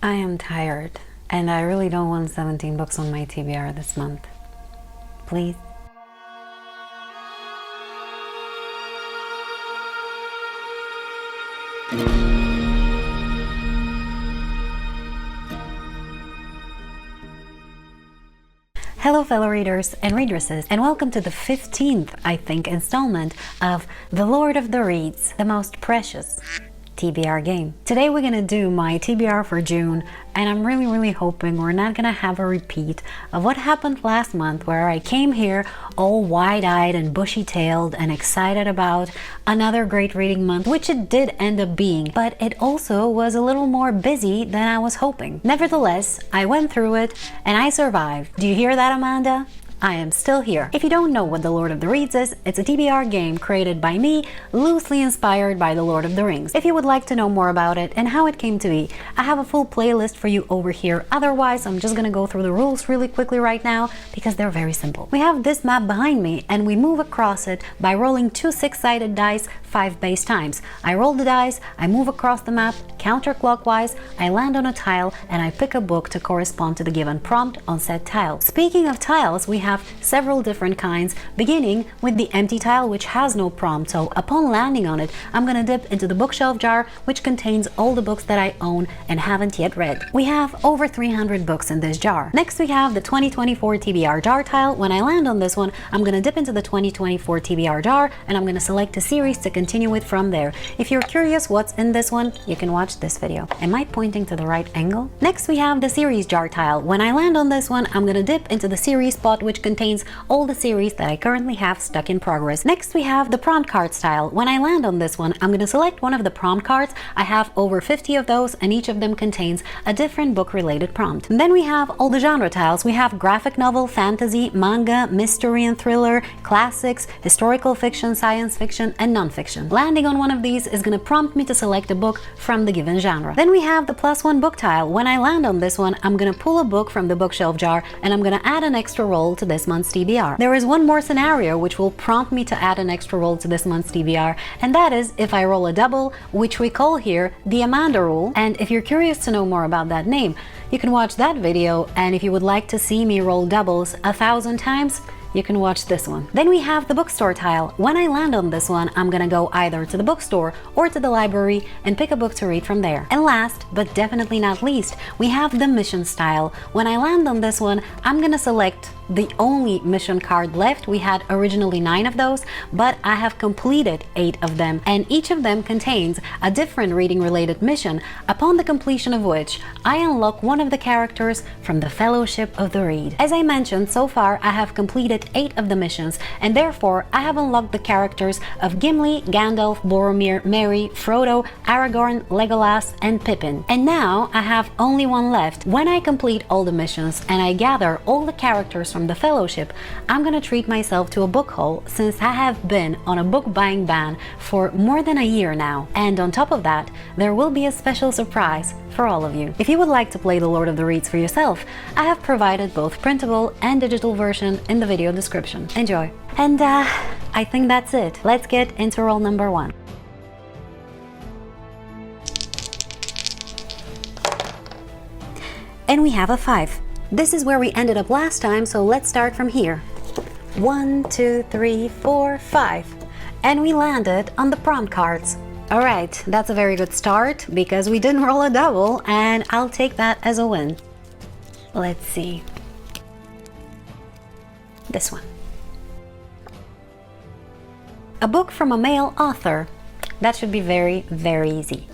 I am tired, and I really don't want 17 books on my TBR this month. Please? Hello fellow readers and readeresses, and welcome to the 15th, I think, installment of The Lord of the Reeds, the most precious TBR game. Today we're gonna do my TBR for June, and I'm really hoping we're not gonna have a repeat of what happened last month, where I came here all wide-eyed and bushy-tailed and excited about another great reading month, which it did end up being, but it also was a little more busy than I was hoping. Nevertheless, I went through it and I survived. Do you hear that, Amanda? I am still here. If you don't know what The Lord of the Reeds is, it's a TBR game created by me, loosely inspired by The Lord of the Rings. If you would like to know more about it and how it came to be, I have a full playlist for you over here. Otherwise, I'm just gonna go through the rules really quickly right now because they're very simple. We have this map behind me and we move across it by rolling two six-sided dice 5 base times. I roll the dice, I move across the map counterclockwise, I land on a tile, and I pick a book to correspond to the given prompt on said tile. Speaking of tiles, we have several different kinds, beginning with the empty tile, which has no prompt, so upon landing on it, I'm gonna dip into the bookshelf jar, which contains all the books that I own and haven't yet read. We have over 300 books in this jar. Next we have the 2024 TBR jar tile. When I land on this one, I'm gonna dip into the 2024 TBR jar, and I'm gonna select a series to continue it from there. If you're curious what's in this one, you can watch this video. Am I pointing to the right angle? Next we have the series jar tile. When I land on this one, I'm gonna dip into the series spot, which contains all the series that I currently have stuck in progress. Next we have the prompt cards tile. When I land on this one, I'm gonna select one of the prompt cards. I have over 50 of those, and each of them contains a different book related prompt. And then we have all the genre tiles. We have graphic novel, fantasy, manga, mystery and thriller, classics, historical fiction, science fiction, and non-fiction. Landing on one of these is gonna prompt me to select a book from the given genre. Then we have the +1 book tile. When I land on this one, I'm gonna pull a book from the bookshelf jar, and I'm gonna add an extra roll to this month's TBR. There is one more scenario which will prompt me to add an extra roll to this month's TBR, and that is if I roll a double, which we call here the Amanda rule. And if you're curious to know more about that name, you can watch that video, and if you would like to see me roll doubles 1,000 times, you can watch this one. Then we have the bookstore tile. When I land on this one, I'm gonna go either to the bookstore or to the library and pick a book to read from there. And last, but definitely not least, we have the mission style. When I land on this one, I'm gonna select the only mission card left. We had originally 9 of those, but I have completed 8 of them, and each of them contains a different reading related mission, upon the completion of which I unlock one of the characters from the Fellowship of the Reed. As I mentioned, so far I have completed 8 of the missions, and therefore I have unlocked the characters of Gimli, Gandalf, Boromir, Merry, Frodo, Aragorn, Legolas, and Pippin. And now I have only one left. When I complete all the missions and I gather all the characters from the Fellowship, I'm gonna treat myself to a book haul, since I have been on a book buying ban for more than a year now. And on top of that, there will be a special surprise for all of you. If you would like to play The Lord of the Reeds for yourself, I have provided both printable and digital version in the video description. Enjoy! And I think that's it. Let's get into roll number 1. And we have a 5. This is where we ended up last time, so let's start from here. 1, 2, 3, 4, 5. And we landed on the prompt cards. Alright, that's a very good start because we didn't roll a double, and I'll take that as a win. Let's see. This one. A book from a male author. That should be very easy.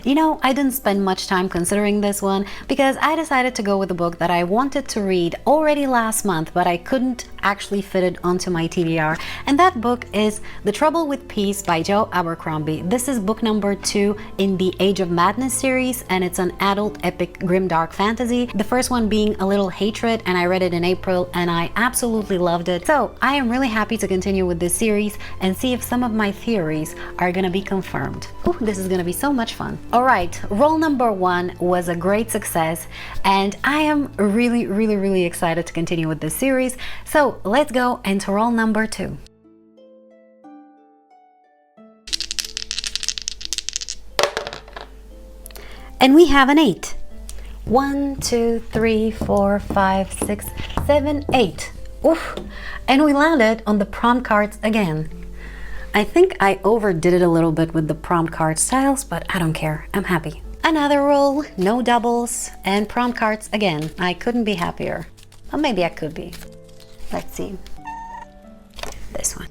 You know, I didn't spend much time considering this one because I decided to go with a book that I wanted to read already last month, but I couldn't actually fit it onto my TBR, and that book is The Trouble with Peace by Joe Abercrombie. This is book number 2 in the Age of Madness series, and it's an adult epic grimdark fantasy. The first one being A Little Hatred, and I read it in April and I absolutely loved it. So I am really happy to continue with this series and see if some of my theories are gonna be confirmed. Ooh, this is gonna be so much fun. Alright, roll number 1 was a great success, and I am really excited to continue with this series. So let's go into roll number 2. And we have an 8. 1, 2, 3, 4, 5, 6, 7, 8. Oof! And we landed on the prompt cards again. I think I overdid it a little bit with the prompt card styles, but I don't care. I'm happy. Another roll, no doubles, and prompt cards again. I couldn't be happier. Or maybe I could be. Let's see. This one.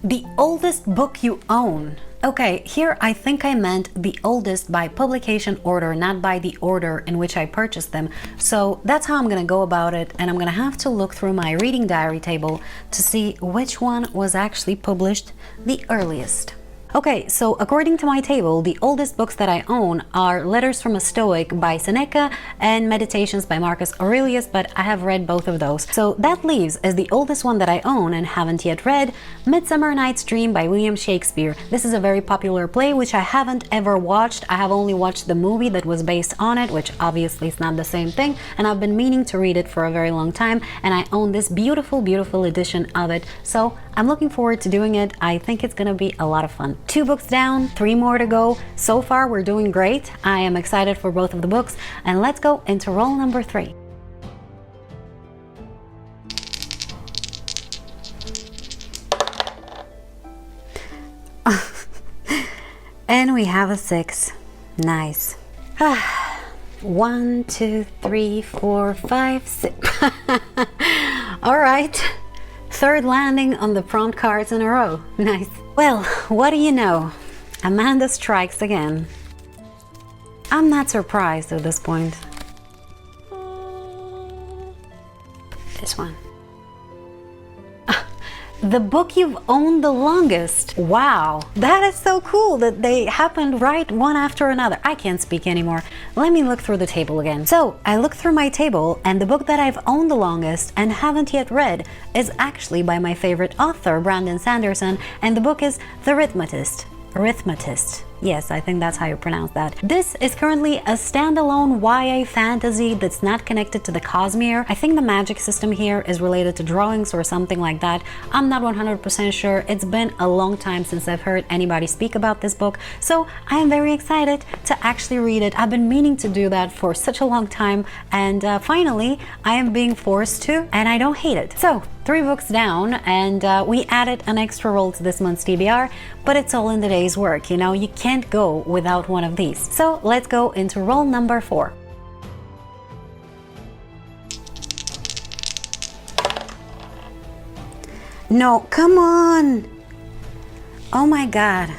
The oldest book you own. Okay, here I think I meant the oldest by publication order, not by the order in which I purchased them. So that's how I'm gonna go about it, and I'm gonna have to look through my reading diary table to see which one was actually published the earliest. Okay, so according to my table, the oldest books that I own are Letters from a Stoic by Seneca and Meditations by Marcus Aurelius, but I have read both of those. So that leaves as the oldest one that I own and haven't yet read, Midsummer Night's Dream by William Shakespeare. This is a very popular play which I haven't ever watched. I have only watched the movie that was based on it, which obviously is not the same thing, and I've been meaning to read it for a very long time, and I own this beautiful, beautiful edition of it. So I'm looking forward to doing it. I think it's gonna be a lot of fun. 2 books down, 3 more to go. So far, we're doing great. I am excited for both of the books, and let's go into roll number 3. And we have a 6. Nice. 1, 2, 3, 4, 5, 6. All right. 3rd landing on the prompt cards in a row. Nice. Well, what do you know? Amanda strikes again. I'm not surprised at this point. This one. The book you've owned the longest. Wow, that is so cool that they happened right one after another. I can't speak anymore. Let me look through the table again. So I looked through my table, and the book that I've owned the longest and haven't yet read is actually by my favorite author, Brandon Sanderson, and the book is The Arithmetist. Arithmetist. Yes, I think that's how you pronounce that. This is currently a standalone YA fantasy that's not connected to the Cosmere. I think the magic system here is related to drawings or something like that. I'm not 100% sure. It's been a long time since I've heard anybody speak about this book, so I am very excited to actually read it. I've been meaning to do that for such a long time, and finally I am being forced to, and I don't hate it. So 3 books down, and we added an extra roll to this month's TBR, but it's all in the day's work. You know, you can't go without one of these. So let's go into roll number 4. No, come on! Oh my god,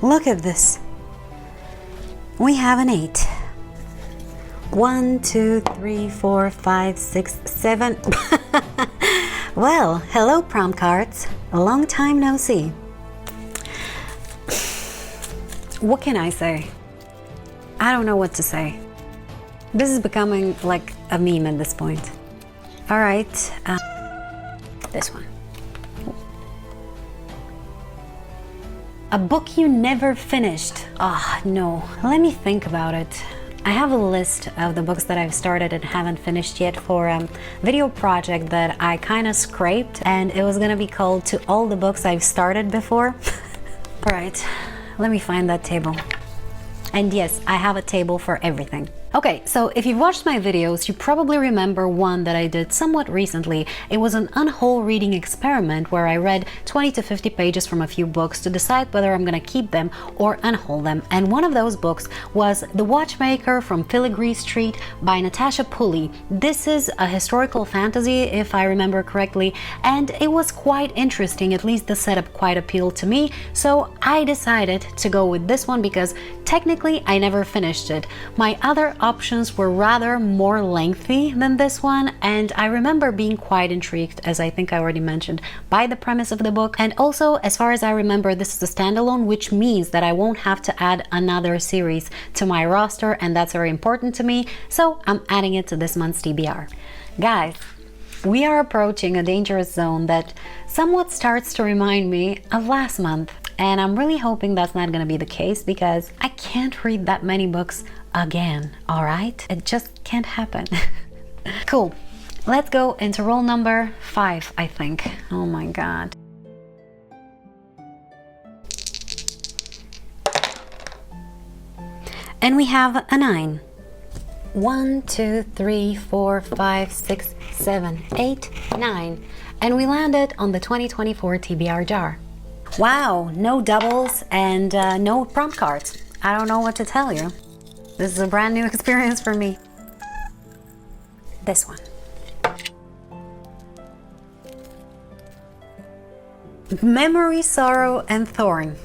look at this. We have an 8. 1, 2, 3, 4, 5, 6, 7. Well, hello prompt cards. A long time no see. What can I say? I don't know what to say. This is becoming like a meme at this point. All right, this one. A book you never finished. Ah, no. Let me think about it. I have a list of the books that I've started and haven't finished yet for a video project that I kind of scraped, and it was gonna be called To All the Books I've Started Before. All right. Let me find that table. And yes, I have a table for everything. Okay, so if you've watched my videos, you probably remember one that I did somewhat recently. It was an unwhole reading experiment where I read 20 to 50 pages from a few books to decide whether I'm gonna keep them or unwhole them. And one of those books was The Watchmaker from Filigree Street by Natasha Pulley. This is a historical fantasy, if I remember correctly, and it was quite interesting. At least the setup quite appealed to me, so I decided to go with this one because technically I never finished it. My other options were rather more lengthy than this one, and I remember being quite intrigued, as I think I already mentioned, by the premise of the book. And also, as far as I remember, this is a standalone, which means that I won't have to add another series to my roster, and that's very important to me, so I'm adding it to this month's TBR. Guys, we are approaching a dangerous zone that somewhat starts to remind me of last month, and I'm really hoping that's not going to be the case because I can't read that many books again, all right? It just can't happen. Cool. Let's go into roll number 5, I think. Oh my god. And we have a 9. 1, 2, 3, 4, 5, 6, 7, 8, 9. And we landed on the 2024 TBR jar. Wow, no doubles and no prompt cards. I don't know what to tell you. This is a brand new experience for me. This one. Memory, Sorrow, and Thorn.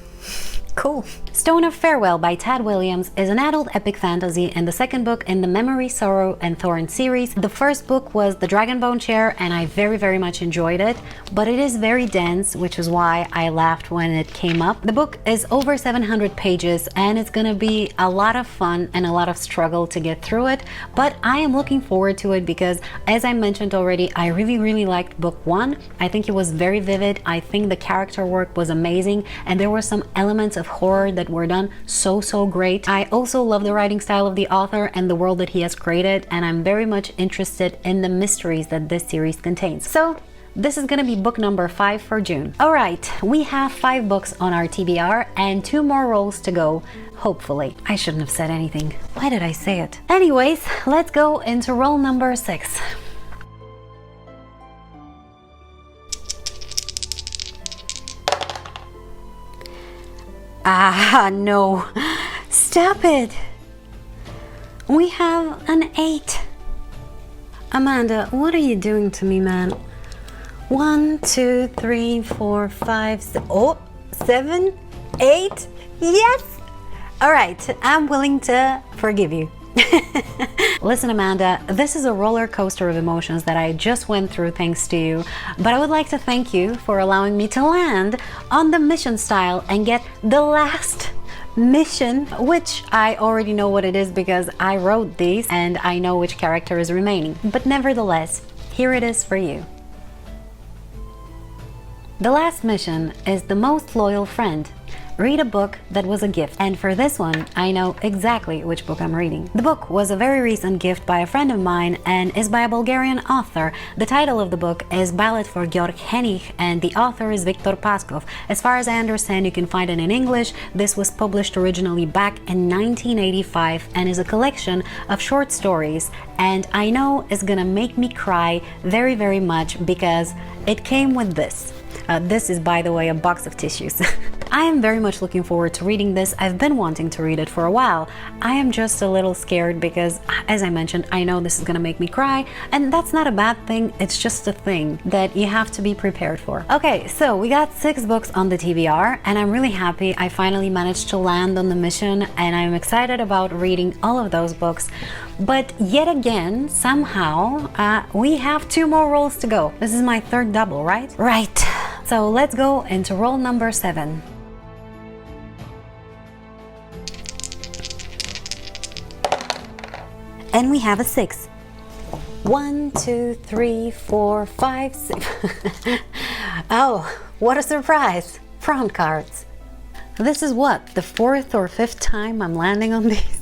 Cool. Stone of Farewell by Tad Williams is an adult epic fantasy and the second book in the Memory, Sorrow, and Thorn series. The first book was The Dragonbone Chair and I very much enjoyed it, but it is very dense, which is why I laughed when it came up. The book is over 700 pages and it's gonna be a lot of fun and a lot of struggle to get through it, but I am looking forward to it because, as I mentioned already, I really liked book 1. I think it was very vivid. I think the character work was amazing and there were some elements of horror that were done so great. I also love the writing style of the author and the world that he has created, and I'm very much interested in the mysteries that this series contains. So this is gonna be book number 5 for June. All right, we have 5 books on our TBR and 2 more rolls to go, hopefully. I shouldn't have said anything. Why did I say it? Anyways, let's go into roll number 6. Ah, no. Stop it. We have an 8. Amanda, what are you doing to me, man? 1, 2, 3, 4, 5, 6, 7, 8. Yes. All right, I'm willing to forgive you. Listen, Amanda, this is a roller coaster of emotions that I just went through thanks to you, but I would like to thank you for allowing me to land on the mission style and get the last mission, which I already know what it is because I wrote these and I know which character is remaining. But nevertheless, here it is for you. The last mission is The Most Loyal Friend. Read a book that was a gift. And for this one, I know exactly which book I'm reading. The book was a very recent gift by a friend of mine and is by a Bulgarian author. The title of the book is Ballad for Georg Henich and the author is Viktor Paskov. As far as I understand, you can find it in English. This was published originally back in 1985 and is a collection of short stories. And I know it's gonna make me cry very much because it came with this. This is, by the way, a box of tissues. I am very much looking forward to reading this. I've been wanting to read it for a while. I am just a little scared because, as I mentioned, I know this is gonna make me cry, and that's not a bad thing. It's just a thing that you have to be prepared for. Okay, so we got 6 books on the TBR, and I'm really happy I finally managed to land on the mission, and I'm excited about reading all of those books. But yet again, somehow, we have 2 more rolls to go. This is my 3rd double, right? Right. So let's go into roll number 7. And we have a 6. 1, 2, 3, 4, 5, 6. Oh, what a surprise! Front cards. This is what, the 4th or 5th time I'm landing on these?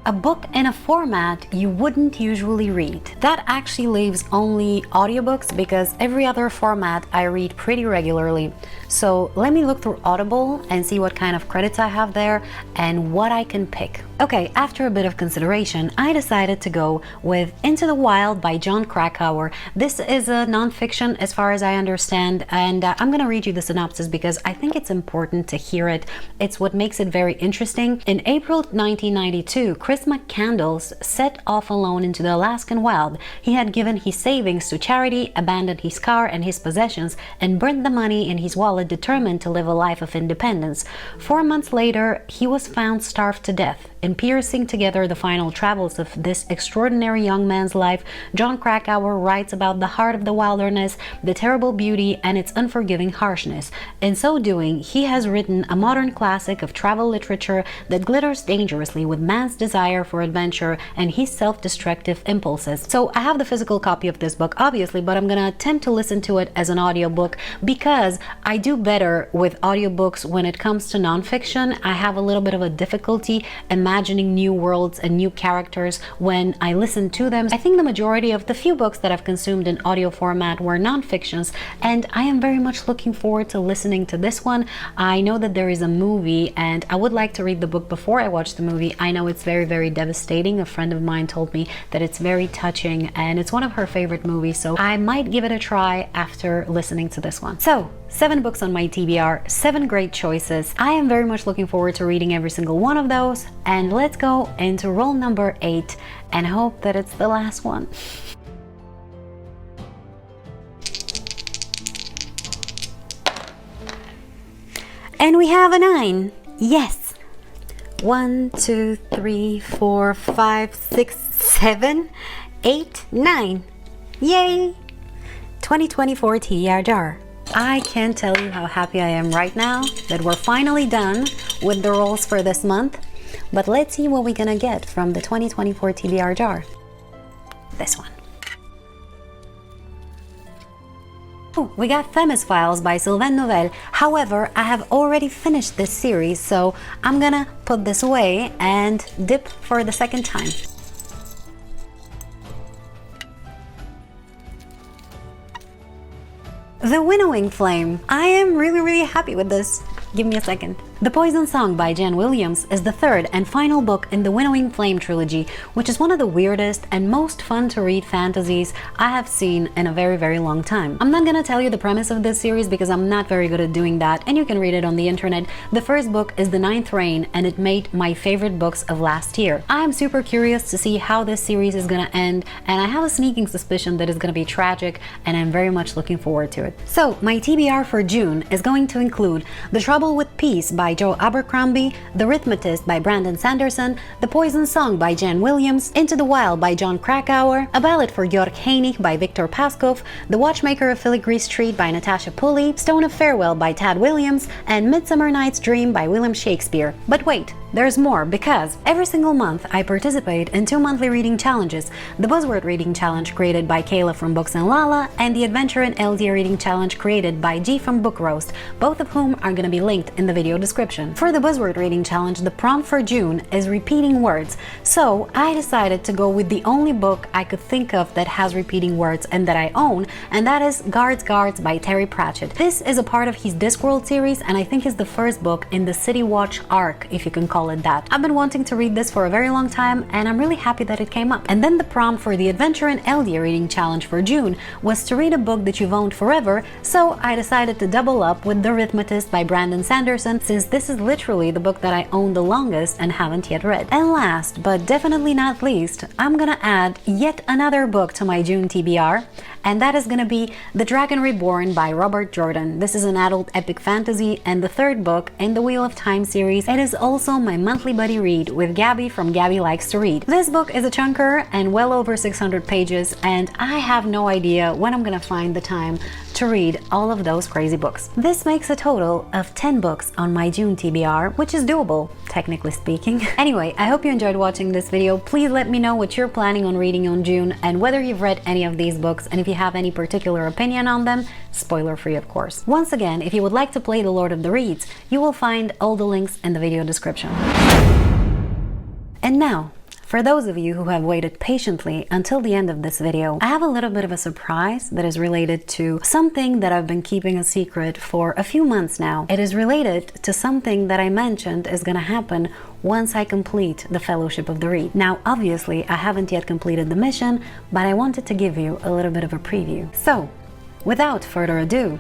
A book in a format you wouldn't usually read. That actually leaves only audiobooks because every other format I read pretty regularly. So let me look through Audible and see what kind of credits I have there and what I can pick. Okay, after a bit of consideration, I decided to go with Into the Wild by Jon Krakauer. This is a non-fiction as far as I understand, and I'm gonna read you the synopsis because I think it's important to hear it. It's what makes it very interesting. In April 1992, Chris McCandless set off alone into the Alaskan wild. He had given his savings to charity, abandoned his car and his possessions, and burned the money in his wallet, determined to live a life of independence. 4 months later, he was found starved to death. In piecing together the final travels of this extraordinary young man's life, Jon Krakauer writes about the heart of the wilderness, the terrible beauty, and its unforgiving harshness. In so doing, he has written a modern classic of travel literature that glitters dangerously with man's desire for adventure and his self-destructive impulses. So I have the physical copy of this book, obviously, but I'm gonna attempt to listen to it as an audiobook because I do better with audiobooks when it comes to nonfiction. I have a little bit of a difficulty imagining imagining new worlds and new characters when I listen to them. I think the majority of the few books that I've consumed in audio format were non-fictions, and I am very much looking forward to listening to this one. I know that there is a movie, and I would like to read the book before I watch the movie. I know it's very, very devastating. A friend of mine told me that it's very touching, and it's one of her favorite movies, so I might give it a try after listening to this one. So, 7 books on my TBR, 7 great choices. I am very much looking forward to reading every single one of those, and let's go into roll number 8 and hope that it's the last one. And we have a 9. Yes. 1, 2, 3, 4, 5, 6, 7, 8, 9. Yay! 2024 TBR jar. I can't tell you how happy I am right now that we're finally done with the rolls for this month, but let's see what we're gonna get from the 2024 TBR jar. This one. Oh, we got Famous Files by Sylvain Nouvel. However, I have already finished this series, so I'm gonna put this away and dip for the second time. The Winnowing Flame. I am really happy with this. Give me a second. The Poison Song by Jan Williams is the third and final book in the Winnowing Flame trilogy, which is one of the weirdest and most fun to read fantasies I have seen in a very long time. I'm not gonna tell you the premise of this series because I'm not very good at doing that, and you can read it on the internet. The first book is The Ninth Reign, and it made my favorite books of last year. I'm super curious to see how this series is gonna end, and I have a sneaking suspicion that it's gonna be tragic, and I'm very much looking forward to it. So, my TBR for June is going to include The Trouble with Peace by Joe Abercrombie, The Rhythmatist by Brandon Sanderson, The Poison Song by Jan Williams, Into the Wild by John Krakauer, A Ballad for Georg Heinig by Viktor Paskov, The Watchmaker of Filigree Street by Natasha Pulley, Stone of Farewell by Tad Williams, and Midsummer Night's Dream by William Shakespeare. But wait, there's more, because every single month I participate in 2 monthly reading challenges: the Buzzword Reading Challenge created by Kayla from Books and Lala, and the Adventure in LD Reading Challenge created by G from Book Roast, both of whom are going to be linked in the video description. For the Buzzword Reading Challenge, the prompt for June is repeating words, so I decided to go with the only book I could think of that has repeating words and that I own, and that is Guards by Terry Pratchett. This is a part of his Discworld series, and I think is the first book in the City Watch arc, if you can call it that. I've been wanting to read this for a very long time, and I'm really happy that it came up. And then the prompt for the Adventure in LD Reading Challenge for June was to read a book that you've owned forever, so I decided to double up with The Rhythmatist by Brandon Sanderson, since this is literally the book that I own the longest and haven't yet read. And last, but definitely not least, I'm gonna add yet another book to my June TBR, and that is gonna be The Dragon Reborn by Robert Jordan. This is an adult epic fantasy and the third book in the Wheel of Time series. It is also my monthly buddy read with Gabby from Gabby Likes to Read. This book is a chunker and well over 600 pages, and I have no idea when I'm gonna find the time to read all of those crazy books. This makes a total of 10 books on my June TBR, which is doable, technically speaking. Anyway, I hope you enjoyed watching this video. Please let me know what you're planning on reading on June and whether you've read any of these books, and if you have any particular opinion on them, spoiler free of course. Once again, if you would like to play the Lord of the Reeds, you will find all the links in the video description. And now, for those of you who have waited patiently until the end of this video, I have a little bit of a surprise that is related to something that I've been keeping a secret for a few months now. It is related to something that I mentioned is gonna happen once I complete the Fellowship of the Reed. Now, obviously, I haven't yet completed the mission, but I wanted to give you a little bit of a preview. So, without further ado,